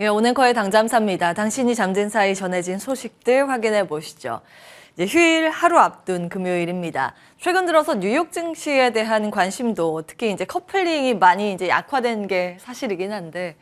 예, 오늘커의 당잠사입니다. 당신이 잠든 사이 전해진 소식들 확인해 보시죠. 이제 휴일 하루 앞둔 금요일입니다. 최근 들어서 뉴욕 증시에 대한 관심도 특히 이제 커플링이 많이 이제 약화된 게 사실이긴 한데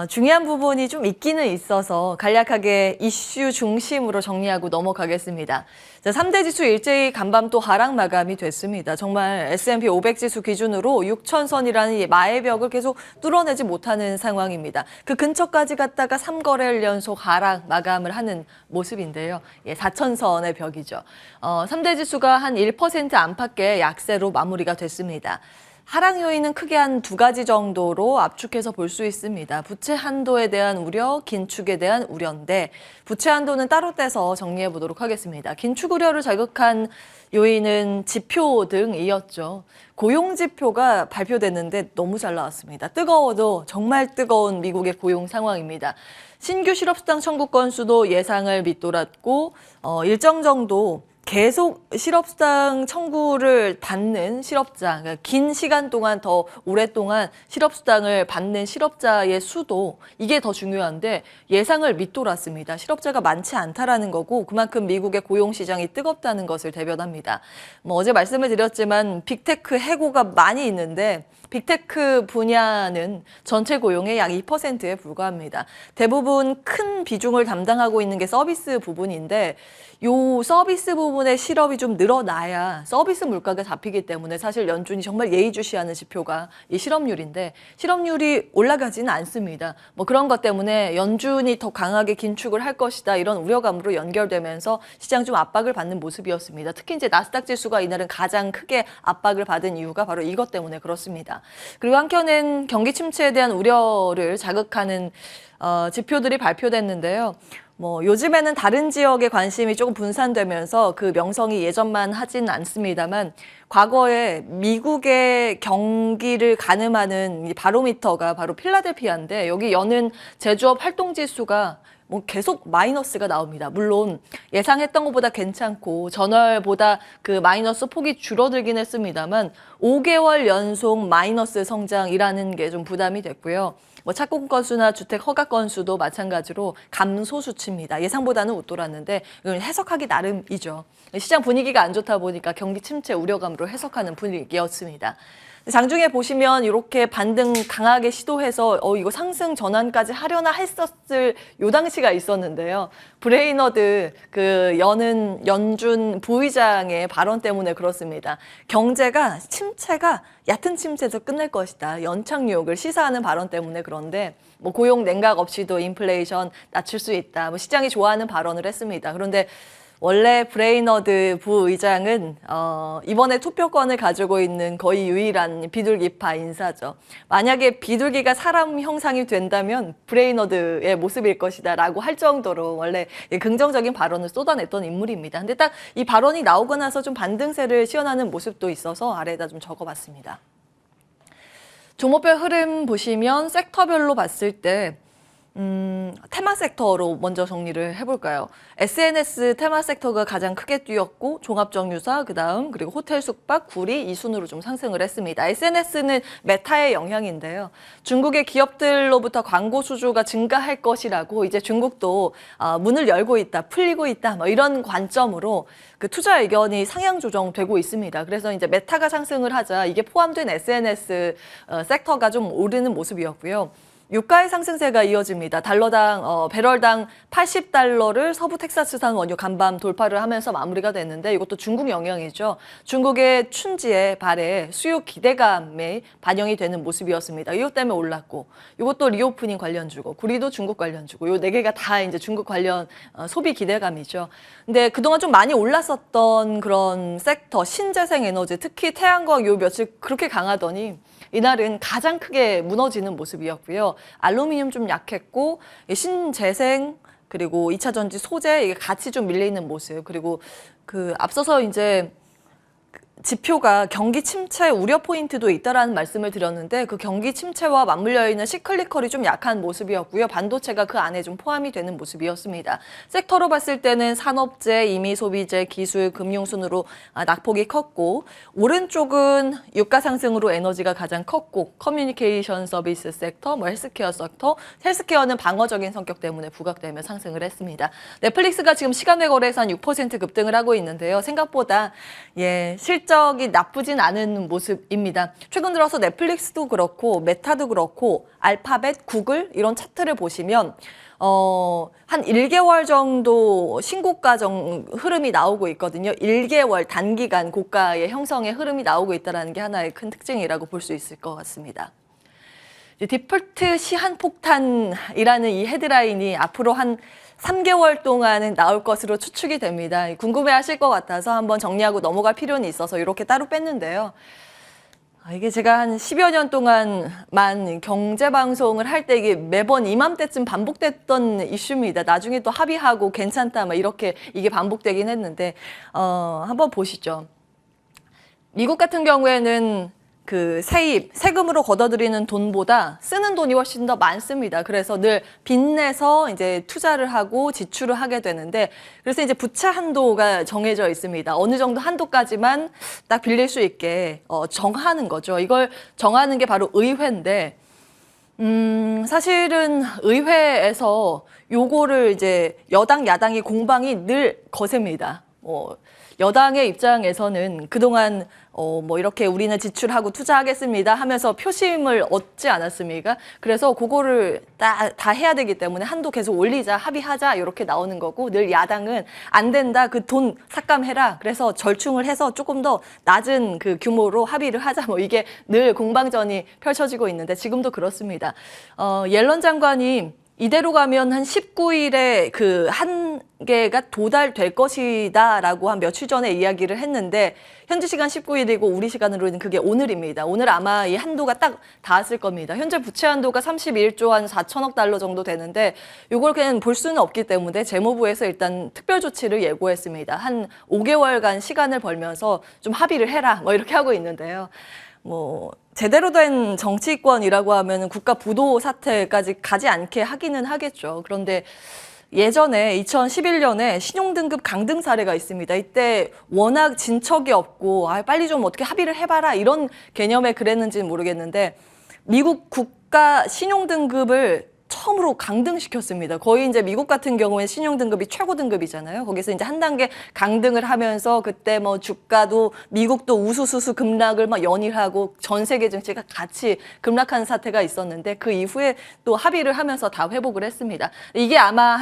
중요한 부분이 좀 있기는 있어서 간략하게 이슈 중심으로 정리하고 넘어가겠습니다. 자, 3대 지수 일제히 간밤 또 하락 마감이 됐습니다. 정말 S&P 500 지수 기준으로 6천선이라는 이 마의 벽을 계속 뚫어내지 못하는 상황입니다. 그 근처까지 갔다가 3거래일 연속 하락 마감을 하는 모습인데요. 예, 4천선의 벽이죠. 3대 지수가 한 1% 안팎의 약세로 마무리가 됐습니다. 하락 요인은 크게 한 두 가지 정도로 압축해서 볼 수 있습니다. 부채 한도에 대한 우려, 긴축에 대한 우려인데 부채 한도는 따로 떼서 정리해 보도록 하겠습니다. 긴축 우려를 자극한 요인은 지표 등이었죠. 고용 지표가 발표됐는데 너무 잘 나왔습니다. 뜨거워도 정말 뜨거운 미국의 고용 상황입니다. 신규 실업수당 청구 건수도 예상을 밑돌았고 일정 정도 계속 실업수당 청구를 받는 실업자, 그러니까 긴 시간 동안 더 오랫동안 실업수당을 받는 실업자의 수도 이게 더 중요한데 예상을 밑돌았습니다. 실업자가 많지 않다라는 거고 그만큼 미국의 고용시장이 뜨겁다는 것을 대변합니다. 어제 말씀을 드렸지만 빅테크 해고가 많이 있는데 빅테크 분야는 전체 고용의 약 2%에 불과합니다. 대부분 큰 비중을 담당하고 있는 게 서비스 부분인데 요 서비스 부분의 실업이 좀 늘어나야 서비스 물가가 잡히기 때문에 사실 연준이 정말 예의주시하는 지표가 이 실업률인데 실업률이 올라가지는 않습니다. 그런 것 때문에 연준이 더 강하게 긴축을 할 것이다 이런 우려감으로 연결되면서 시장 좀 압박을 받는 모습이었습니다. 특히 이제 나스닥 지수가 이날은 가장 크게 압박을 받은 이유가 바로 이것 때문에 그렇습니다. 그리고 한켠엔 경기 침체에 대한 우려를 자극하는 지표들이 발표됐는데요. 요즘에는 다른 지역에 관심이 조금 분산되면서 그 명성이 예전만 하진 않습니다만 과거에 미국의 경기를 가늠하는 이 바로미터가 바로 필라델피아인데 여기 여는 제조업 활동 지수가 계속 마이너스가 나옵니다. 물론 예상했던 것보다 괜찮고 전월보다 그 마이너스 폭이 줄어들긴 했습니다만 5개월 연속 마이너스 성장이라는 게 좀 부담이 됐고요. 착공 건수나 주택 허가 건수도 마찬가지로 감소 수치입니다. 예상보다는 웃돌았는데 이건 해석하기 나름이죠. 시장 분위기가 안 좋다 보니까 경기 침체 우려감으로 해석하는 분위기였습니다. 장중에 보시면 이렇게 반등 강하게 시도해서 이거 상승 전환까지 하려나 했었을 요 당시가 있었는데요. 브레이너드 그 여는 연준 부의장의 발언 때문에 그렇습니다. 경제가 침체가 얕은 침체에서 끝낼 것이다. 연착 유혹을 시사하는 발언 때문에 그런데 고용 냉각 없이도 인플레이션 낮출 수 있다. 시장이 좋아하는 발언을 했습니다. 그런데 원래 브레이너드 부의장은 이번에 투표권을 가지고 있는 거의 유일한 비둘기파 인사죠. 만약에 비둘기가 사람 형상이 된다면 브레이너드의 모습일 것이다 라고 할 정도로 원래 긍정적인 발언을 쏟아냈던 인물입니다. 근데 딱 이 발언이 나오고 나서 좀 반등세를 시연하는 모습도 있어서 아래에다 좀 적어봤습니다. 종목별 흐름 보시면 섹터별로 봤을 때 테마 섹터로 먼저 정리를 해볼까요? SNS 테마 섹터가 가장 크게 뛰었고 종합정유사, 그다음 그리고 호텔 숙박, 구리 이 순으로 좀 상승을 했습니다. SNS는 메타의 영향인데요. 중국의 기업들로부터 광고 수주가 증가할 것이라고 이제 중국도 문을 열고 있다, 풀리고 있다 이런 관점으로 그 투자 의견이 상향 조정되고 있습니다. 그래서 이제 메타가 상승을 하자 이게 포함된 SNS 섹터가 좀 오르는 모습이었고요. 유가의 상승세가 이어집니다. 달러당 배럴당 80달러를 서부 텍사스산 원유 간밤 돌파를 하면서 마무리가 됐는데 이것도 중국 영향이죠. 중국의 춘지의 발에 수요 기대감에 반영이 되는 모습이었습니다. 이것 때문에 올랐고 이것도 리오프닝 관련주고 구리도 중국 관련주고 요 네 개가 다 이제 중국 관련 소비 기대감이죠. 근데 그동안 좀 많이 올랐었던 그런 섹터 신재생 에너지 특히 태양광 요 며칠 그렇게 강하더니 이날은 가장 크게 무너지는 모습이었고요. 알루미늄 좀 약했고 신재생 그리고 2차 전지 소재 이게 같이 좀 밀리는 모습 그리고 그 앞서서 이제 지표가 경기 침체 우려 포인트도 있다라는 말씀을 드렸는데 그 경기 침체와 맞물려 있는 시클리컬이 좀 약한 모습이었고요. 반도체가 그 안에 좀 포함이 되는 모습이었습니다. 섹터로 봤을 때는 산업재, 임의소비재, 기술, 금융 순으로 낙폭이 컸고 오른쪽은 유가 상승으로 에너지가 가장 컸고 커뮤니케이션 서비스 섹터, 헬스케어 섹터, 헬스케어는 방어적인 성격 때문에 부각되며 상승을 했습니다. 넷플릭스가 지금 시간외 거래에서 한 6% 급등을 하고 있는데요. 생각보다 실적이 나쁘진 않은 모습입니다. 최근 들어서 넷플릭스도 그렇고 메타도 그렇고 알파벳, 구글 이런 차트를 보시면 한 1개월 정도 신고가 흐름이 나오고 있거든요. 1개월 단기간 고가의 형성의 흐름이 나오고 있다는 게 하나의 큰 특징이라고 볼 수 있을 것 같습니다. 디폴트 시한폭탄이라는 이 헤드라인이 앞으로 한 3개월 동안은 나올 것으로 추측이 됩니다. 궁금해하실 것 같아서 한번 정리하고 넘어갈 필요는 있어서 이렇게 따로 뺐는데요. 이게 제가 한 10여 년 동안만 경제방송을 할 때 이게 매번 이맘때쯤 반복됐던 이슈입니다. 나중에 또 합의하고 괜찮다 이렇게 이게 반복되긴 했는데 한번 보시죠. 미국 같은 경우에는 그 세금으로 걷어들이는 돈보다 쓰는 돈이 훨씬 더 많습니다. 그래서 늘 빚내서 이제 투자를 하고 지출을 하게 되는데 그래서 이제 부채 한도가 정해져 있습니다. 어느 정도 한도까지만 딱 빌릴 수 있게 정하는 거죠. 이걸 정하는 게 바로 의회인데 사실은 의회에서 요거를 이제 여당, 야당의 공방이 늘 거셉니다. 여당의 입장에서는 그동안 이렇게 우리는 지출하고 투자하겠습니다 하면서 표심을 얻지 않았습니까? 그래서 그거를 다 해야 되기 때문에 한도 계속 올리자, 합의하자 이렇게 나오는 거고 늘 야당은 안 된다, 그 돈 삭감해라. 그래서 절충을 해서 조금 더 낮은 그 규모로 합의를 하자. 이게 늘 공방전이 펼쳐지고 있는데 지금도 그렇습니다. 옐런 장관이 이대로 가면 한 19일에 그 한계가 도달될 것이다라고 한 며칠 전에 이야기를 했는데 현지 시간 19일이고 우리 시간으로는 그게 오늘입니다. 오늘 아마 이 한도가 딱 닿았을 겁니다. 현재 부채 한도가 31조 한 4천억 달러 정도 되는데 이걸 그냥 볼 수는 없기 때문에 재무부에서 일단 특별 조치를 예고했습니다. 한 5개월간 시간을 벌면서 좀 합의를 해라 이렇게 하고 있는데요. 제대로 된 정치권이라고 하면 국가 부도 사태까지 가지 않게 하기는 하겠죠. 그런데 예전에 2011년에 신용등급 강등 사례가 있습니다. 이때 워낙 진척이 없고 빨리 좀 어떻게 합의를 해봐라 이런 개념에 그랬는지는 모르겠는데 미국 국가 신용등급을 처음으로 강등시켰습니다. 거의 이제 미국 같은 경우에 신용등급이 최고 등급이잖아요. 거기서 이제 한 단계 강등을 하면서 그때 주가도 미국도 우수수수 급락을 연일하고 전 세계 증시가 같이 급락하는 사태가 있었는데 그 이후에 또 합의를 하면서 다 회복을 했습니다. 이게 아마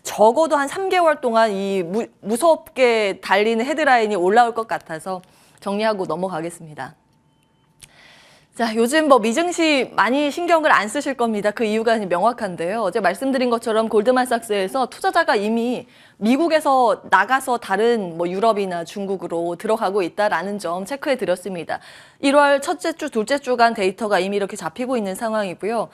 적어도 한 3개월 동안 이 무섭게 달리는 헤드라인이 올라올 것 같아서 정리하고 넘어가겠습니다. 자, 요즘 미증시 많이 신경을 안 쓰실 겁니다. 그 이유가 명확한데요. 어제 말씀드린 것처럼 골드만삭스에서 투자자가 이미 미국에서 나가서 다른 유럽이나 중국으로 들어가고 있다라는 점 체크해 드렸습니다. 1월 첫째 주, 둘째 주간 데이터가 이미 이렇게 잡히고 있는 상황이고요.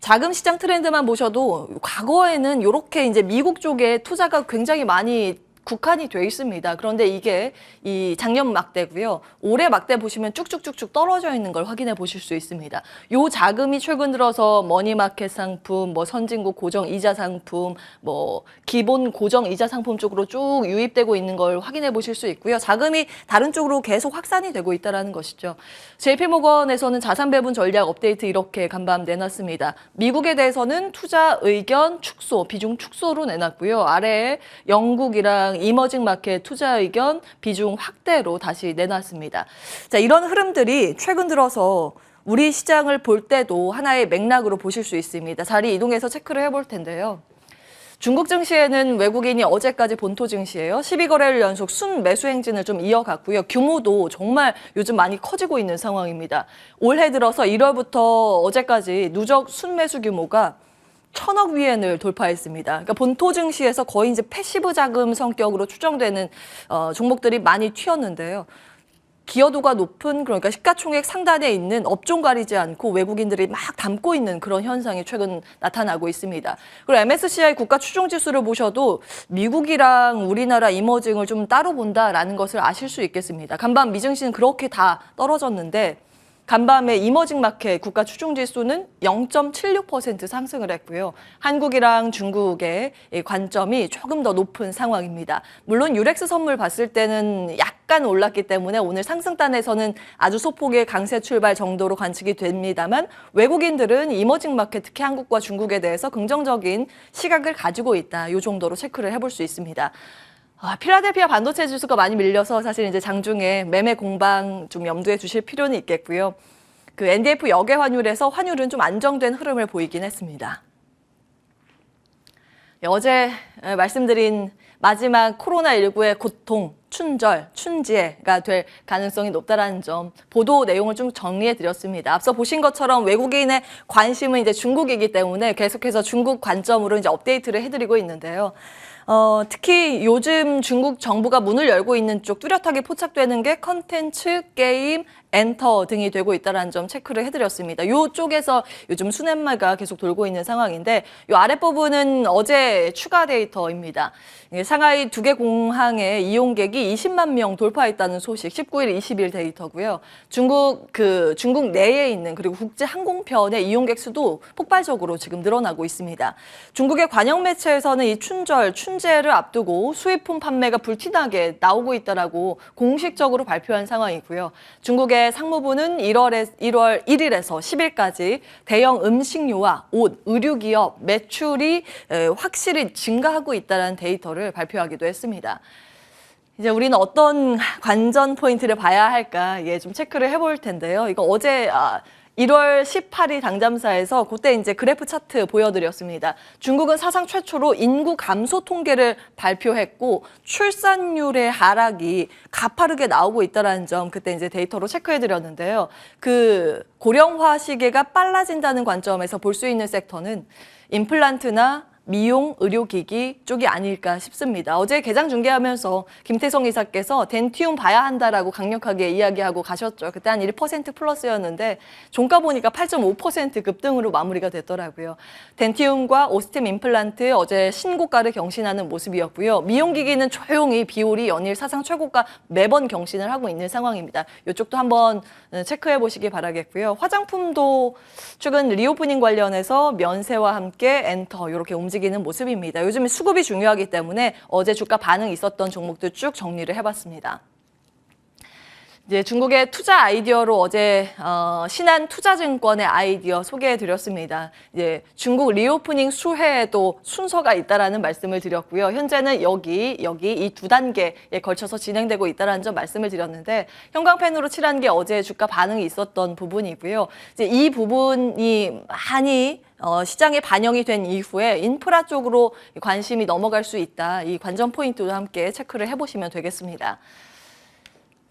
자금 시장 트렌드만 보셔도 과거에는 이렇게 이제 미국 쪽에 투자가 굉장히 많이 국한이 돼 있습니다. 그런데 이게 이 작년 막대고요. 올해 막대 보시면 쭉쭉쭉쭉 떨어져 있는 걸 확인해 보실 수 있습니다. 요 자금이 최근 들어서 머니마켓 상품, 선진국 고정 이자 상품, 기본 고정 이자 상품 쪽으로 쭉 유입되고 있는 걸 확인해 보실 수 있고요. 자금이 다른 쪽으로 계속 확산이 되고 있다는 것이죠. JP모건에서는 자산 배분 전략 업데이트 이렇게 간밤 내놨습니다. 미국에 대해서는 투자 의견 축소, 비중 축소로 내놨고요. 아래에 영국이랑 이머징 마켓 투자 의견 비중 확대로 다시 내놨습니다. 자, 이런 흐름들이 최근 들어서 우리 시장을 볼 때도 하나의 맥락으로 보실 수 있습니다. 자리 이동해서 체크를 해볼 텐데요. 중국 증시에는 외국인이 어제까지 본토 증시예요. 12거래일 연속 순매수 행진을 좀 이어갔고요. 규모도 정말 요즘 많이 커지고 있는 상황입니다. 올해 들어서 1월부터 어제까지 누적 순매수 규모가 1,000억 위엔을 돌파했습니다. 그러니까 본토 증시에서 거의 이제 패시브 자금 성격으로 추정되는 종목들이 많이 튀었는데요. 기여도가 높은 그러니까 시가총액 상단에 있는 업종 가리지 않고 외국인들이 막 담고 있는 그런 현상이 최근 나타나고 있습니다. 그리고 MSCI 국가 추종 지수를 보셔도 미국이랑 우리나라 이머징을 좀 따로 본다라는 것을 아실 수 있겠습니다. 간밤 미증시는 그렇게 다 떨어졌는데 간밤에 이머징 마켓 국가 추종 지수는 0.76% 상승을 했고요. 한국이랑 중국의 관점이 조금 더 높은 상황입니다. 물론 유렉스 선물 봤을 때는 약간 올랐기 때문에 오늘 상승단에서는 아주 소폭의 강세 출발 정도로 관측이 됩니다만 외국인들은 이머징 마켓 특히 한국과 중국에 대해서 긍정적인 시각을 가지고 있다. 이 정도로 체크를 해볼 수 있습니다. 필라델피아 반도체 지수가 많이 밀려서 사실 이제 장중에 매매 공방 좀 염두에 두실 필요는 있겠고요. 그 NDF 역외 환율에서 환율은 좀 안정된 흐름을 보이긴 했습니다. 어제 말씀드린 마지막 코로나19의 고통, 춘절, 춘지가 될 가능성이 높다라는 점 보도 내용을 좀 정리해 드렸습니다. 앞서 보신 것처럼 외국인의 관심은 이제 중국이기 때문에 계속해서 중국 관점으로 이제 업데이트를 해드리고 있는데요. 특히 요즘 중국 정부가 문을 열고 있는 쪽 뚜렷하게 포착되는 게 컨텐츠, 게임, 엔터 등이 되고 있다는 점 체크를 해드렸습니다. 이쪽에서 요즘 수넷말가 계속 돌고 있는 상황인데 이 아랫부분은 어제 추가 데이터입니다. 상하이 2개 공항의 이용객이 20만 명 돌파했다는 소식, 19일, 20일 데이터고요. 중국 내에 있는 그리고 국제 항공편의 이용객 수도 폭발적으로 지금 늘어나고 있습니다. 중국의 관영 매체에서는 이 춘절, 춘제를 앞두고 수입품 판매가 불티나게 나오고 있다라고 공식적으로 발표한 상황이고요. 중국의 상무부는 1월 1일에서 10일까지 대형 음식료와 옷, 의류기업 매출이 확실히 증가하고 있다는 데이터를 발표하기도 했습니다. 이제 우리는 어떤 관전 포인트를 봐야 할까 좀 체크를 해볼 텐데요. 이거 어제 1월 18일 당잠사에서 그때 이제 그래프 차트 보여드렸습니다. 중국은 사상 최초로 인구 감소 통계를 발표했고 출산율의 하락이 가파르게 나오고 있다는 점 그때 이제 데이터로 체크해드렸는데요. 그 고령화 시기가 빨라진다는 관점에서 볼 수 있는 섹터는 임플란트나 미용, 의료기기 쪽이 아닐까 싶습니다. 어제 개장 중계하면서 김태성 이사께서 덴티움 봐야 한다라고 강력하게 이야기하고 가셨죠. 그때 한 1% 플러스였는데 종가 보니까 8.5% 급등으로 마무리가 됐더라고요. 덴티움과 오스템 임플란트 어제 신고가를 경신하는 모습이었고요. 미용기기는 조용히 비율이 연일 사상 최고가 매번 경신을 하고 있는 상황입니다. 이쪽도 한번 체크해 보시기 바라겠고요. 화장품도 최근 리오프닝 관련해서 면세와 함께 엔터 이렇게 움직이는 모습입니다. 요즘에 수급이 중요하기 때문에 어제 주가 반응이 있었던 종목들 쭉 정리를 해봤습니다. 이제 중국의 투자 아이디어로 어제 신한투자증권의 아이디어 소개해드렸습니다. 이제 중국 리오프닝 수혜에도 순서가 있다라는 말씀을 드렸고요. 현재는 여기 이 2단계에 걸쳐서 진행되고 있다라는 점 말씀을 드렸는데 형광펜으로 칠한 게 어제 주가 반응이 있었던 부분이고요. 이제 이 부분이 많이 시장에 반영이 된 이후에 인프라 쪽으로 관심이 넘어갈 수 있다. 이 관전 포인트도 함께 체크를 해보시면 되겠습니다.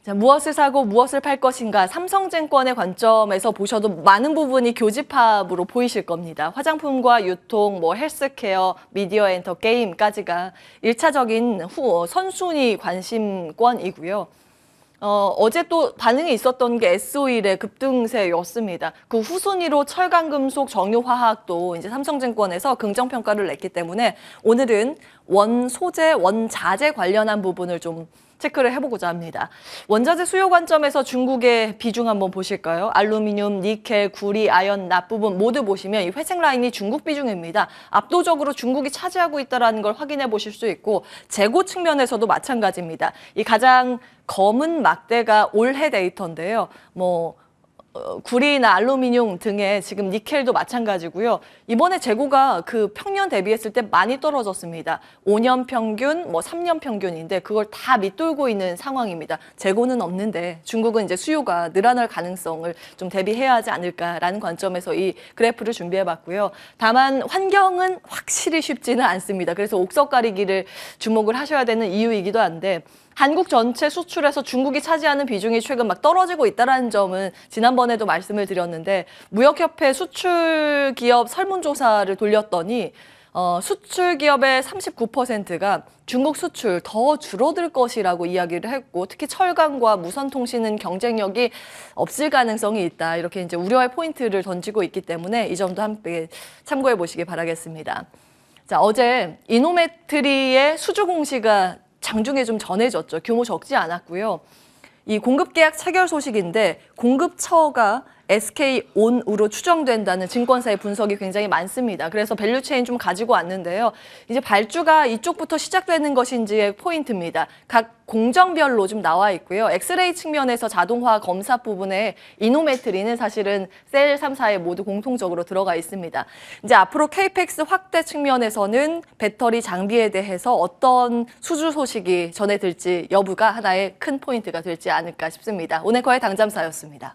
자, 무엇을 사고 무엇을 팔 것인가 삼성증권의 관점에서 보셔도 많은 부분이 교집합으로 보이실 겁니다. 화장품과 유통, 헬스케어, 미디어 엔터, 게임까지가 1차적인 선순위 관심권이고요. 어제 또 반응이 있었던 게 S-오일의 급등세였습니다. 그 후순위로 철강금속, 정유화학도 이제 삼성증권에서 긍정평가를 냈기 때문에 오늘은 원소재, 원자재 관련한 부분을 좀 체크를 해보고자 합니다. 원자재 수요 관점에서 중국의 비중 한번 보실까요? 알루미늄, 니켈, 구리, 아연, 납 부분 모두 보시면 이 회색 라인이 중국 비중입니다. 압도적으로 중국이 차지하고 있다는 걸 확인해 보실 수 있고 재고 측면에서도 마찬가지입니다. 이 가장 검은 막대가 올해 데이터인데요. 구리나 알루미늄 등의 지금 니켈도 마찬가지고요. 이번에 재고가 그 평년 대비했을 때 많이 떨어졌습니다. 5년 평균, 3년 평균인데 그걸 다 밑돌고 있는 상황입니다. 재고는 없는데 중국은 이제 수요가 늘어날 가능성을 좀 대비해야 하지 않을까라는 관점에서 이 그래프를 준비해봤고요. 다만 환경은 확실히 쉽지는 않습니다. 그래서 옥석 가리기를 주목을 하셔야 되는 이유이기도 한데 한국 전체 수출에서 중국이 차지하는 비중이 최근 막 떨어지고 있다는 점은 지난번에도 말씀을 드렸는데 무역협회 수출 기업 설문조사를 돌렸더니 수출 기업의 39%가 중국 수출 더 줄어들 것이라고 이야기를 했고, 특히 철강과 무선통신은 경쟁력이 없을 가능성이 있다. 이렇게 이제 우려의 포인트를 던지고 있기 때문에 이 점도 함께 참고해 보시기 바라겠습니다. 자, 어제 이노매트리의 수주 공시가 장중에 좀 전해졌죠. 규모 적지 않았고요. 이 공급 계약 체결 소식인데 공급처가 SK온으로 추정된다는 증권사의 분석이 굉장히 많습니다. 그래서 밸류체인 좀 가지고 왔는데요. 이제 발주가 이쪽부터 시작되는 것인지의 포인트입니다. 각 공정별로 좀 나와 있고요. 엑스레이 측면에서 자동화 검사 부분에 이노매트리는 사실은 셀 3사에 모두 공통적으로 들어가 있습니다. 이제 앞으로 케이펙스 확대 측면에서는 배터리 장비에 대해서 어떤 수주 소식이 전해질지 여부가 하나의 큰 포인트가 될지 않을까 싶습니다. 오늘 거의 당잠사였습니다.